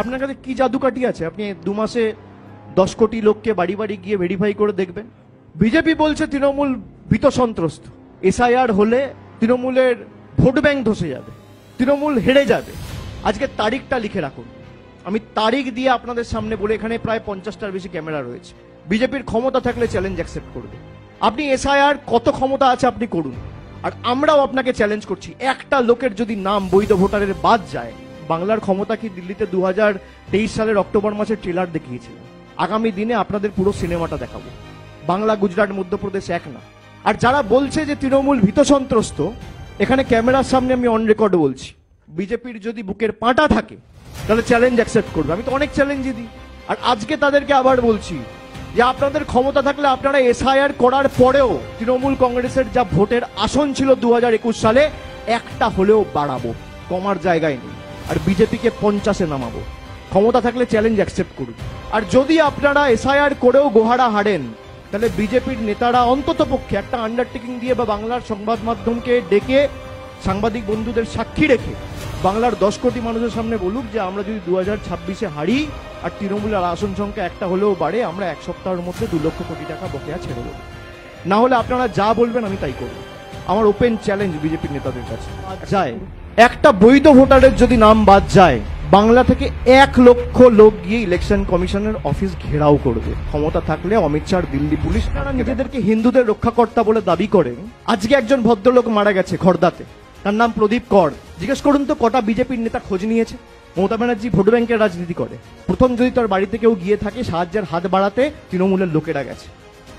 আপনার কাছে কি জাদুকাঠি আছে? আপনি 2 মাসে 10 কোটি লোককে বাড়ি বাড়ি গিয়ে ভেরিফাই করে দেখবেন। বিজেপি বলছে তৃণমূল ভীত সন্ত্রস্ত, এসআইআর হলে তৃণমূলের ভোট ব্যাংক ধসে যাবে, তৃণমূল হেরে যাবে। আজকে তারিখটা লিখে রাখুন, আমি তারিখ দিয়ে আপনাদের সামনে বলে, এখানে প্রায় 50টার বেশি ক্যামেরা রয়েছে। বিজেপির ক্ষমতা থাকলে চ্যালেঞ্জ অ্যাকসেপ্ট করবে। আপনি এসআইআর কত ক্ষমতা আছে আপনি করুন, আর আমরাও আপনাকে চ্যালেঞ্জ করছি, একটা লোকের যদি নাম বৈধ ভোটারের বাদ যায়, বাংলার ক্ষমতা কি দিল্লিতে 2023 সালের অক্টোবর মাসের ট্রেলার দেখিয়েছিল। আগামী দিনে আপনাদের পুরো সিনেমাটা দেখাবো। বাংলা, গুজরাট, মধ্যপ্রদেশ এক না। আর যারা বলছে যে তৃণমূল ভীত সন্ত্রস্ত, এখানে ক্যামেরার সামনে আমি অন রেকর্ড বলছি, বিজেপির যদি বুকের পাঁটা থাকে তাহলে চ্যালেঞ্জ অ্যাকসেপ্ট করবে। আমি তো অনেক চ্যালেঞ্জই দিই, আর আজকে তাদেরকে আবার বলছি যে আপনাদের ক্ষমতা থাকলে আপনারা এসআইআর করার পরেও তৃণমূল কংগ্রেসের যা ভোটের আসন ছিল 2021 সালে, একটা হলেও বাড়াবো, কমার জায়গায় নেই। আর বিজেপিকে 50-এ নামাবো। ক্ষমতা থাকলে চ্যালেঞ্জ অ্যাকসেপ্ট করুন। আর যদি আপনারা এসআইআর করেও গোহারা হারেন, তাহলে বিজেপির নেতারা অন্তত পক্ষে একটা আন্ডারটেকিং দিয়ে বা বাংলার সংবাদ মাধ্যমকে ডেকে সাংবাদিক বন্ধুদের সাক্ষী রেখে বাংলার 10 কোটি মানুষের সামনে বলুক যে আমরা যদি 2026-এ হারি আর তৃণমূলের আসন সংখ্যা একটা হলেও বাড়ে, আমরা 1 সপ্তাহের মধ্যে 2 লক্ষ কোটি টাকা বকেয়া ছেড়ে দেবো। না হলে আপনারা যা বলবেন আমি তাই করব। আমার ওপেন চ্যালেঞ্জ বিজেপির নেতাদের কাছে। যায় একটা বৈধ ভোটারের যদি নাম বাদ যায়, বাংলা থেকে 1 লক্ষ লোক গিয়ে ইলেকশন কমিশনের অফিস ঘেরাও করবে। ক্ষমতা থাকলে অমিত শাহ, দিল্লি পুলিশ, তারা নিজেদেরকে হিন্দুদের রক্ষাকর্তা বলে দাবি করেন। আজকে একজন ভদ্রলোক মারা গেছে খড়দাতে, তার নাম প্রদীপ কর। জিজ্ঞেস করুন তো কটা বিজেপির নেতা খোঁজ নিয়েছে? মমতা ব্যানার্জি ভোট ব্যাংকের রাজনীতি করে। প্রথম যদি তার বাড়িতে কেউ গিয়ে থাকে, সাহায্যের হাত বাড়াতে তৃণমূলের লোকেরা গেছে।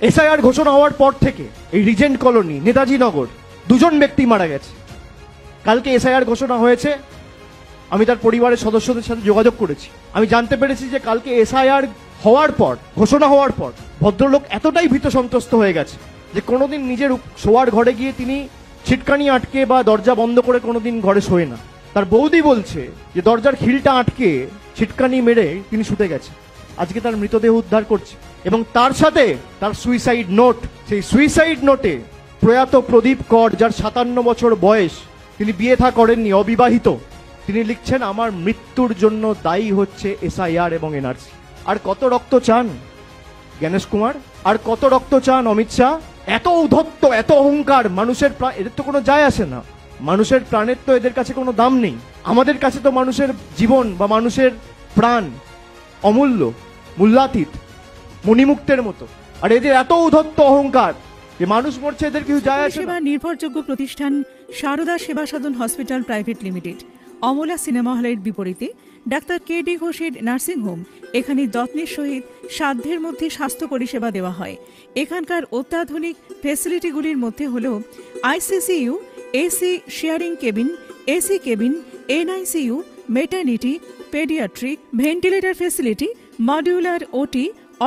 এসআইআর ঘোষণা হওয়ার পর থেকে এই রিজেন্ট কলোনি, নেতাজি নগর, 2 জন ব্যক্তি মারা গেছে। কালকে এসআইআর ঘোষণা হয়েছে, আমি তার পরিবারের সদস্যদের সাথে যোগাযোগ করেছি। আমি জানতে পেরেছি যে কালকে এসআইআর হওয়ার পর, ঘোষণা হওয়ার পর ভদ্রলোক এতটাই ভীত সন্ত্রস্ত হয়ে গেছে যে কোনোদিন নিজের শোয়ার ঘরে গিয়ে তিনি ছিটকানি আটকে বা দরজা বন্ধ করে কোনোদিন ঘরে শোয় না। তার বৌদি বলছে যে দরজার খিলটা আটকে ছিটকানি মেরে তিনি শুতে গেছে। আজকে তার মৃতদেহ উদ্ধার করছে এবং তার সাথে তার সুইসাইড নোট। সেই সুইসাইড নোটে প্রয়াত প্রদীপ কর, যার 57 বছর বয়স, তিনি বিয়ে থা করেননি, অবিবাহিত, তিনি লিখছেন আমার মৃত্যুর জন্য দায়ী হচ্ছে এসআইআর এবং এনআরসি। আর কত রক্ত চান জ্ঞানেশ কুমার? আর কত রক্ত চান অমিত শাহ? এত ঔদ্ধত্য, এত অহংকার, মানুষের প্রাণ, এদের তো কোনো যায় আসে না। মানুষের প্রাণের তো এদের কাছে কোনো দাম নেই। আমাদের কাছে তো মানুষের জীবন বা মানুষের প্রাণ অমূল্য, মূল্যাতীত, মণিমুক্তের মতো। আর এদের এত ঔদ্ধত্য, অহংকার যে মানুষ মরছে, এদের কিছু যায় আসে না। সেবা নির্ভরযোগ্য প্রতিষ্ঠান Sarada Seva Sadan hospital private limited, Amala cinema হলের বিপরীতে ডাক্তার KD ঘোষের নার্সিংহোম। এখানে যত্নের সহিত সাধ্যের মধ্যে স্বাস্থ্য পরিষেবা দেওয়া হয়। এখানকার অত্যাধুনিক ফেসিলিটিগুলির মধ্যে হল ICCU, AC sharing cabin, AC cabin, NICU, maternity, paediatric, ventilator facility, modular OT,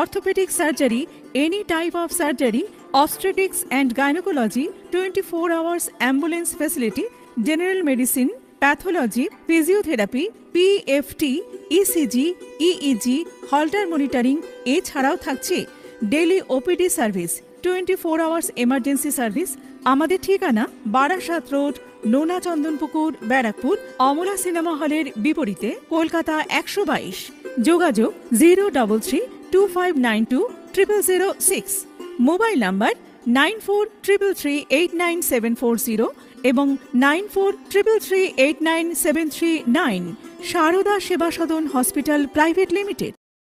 orthopaedic surgery, any type of surgery, obstetrics and gynecology, 24 hours ambulance facility, general medicine, pathology, physiotherapy, PFT, ECG, EEG, Holter monitoring। এছাড়াও থাকছে daily OPD service, 24 hours emergency service. আমাদের ঠিকানা Barasat road, নোনা Chandanpukur, Barrackpore, Amala cinema হলের বিপরীতে, কলকাতা 122। যোগাযোগ 03325920006। Mobile number 9433389740 এবং 9433389739। Sarada Seva Sadan hospital private limited.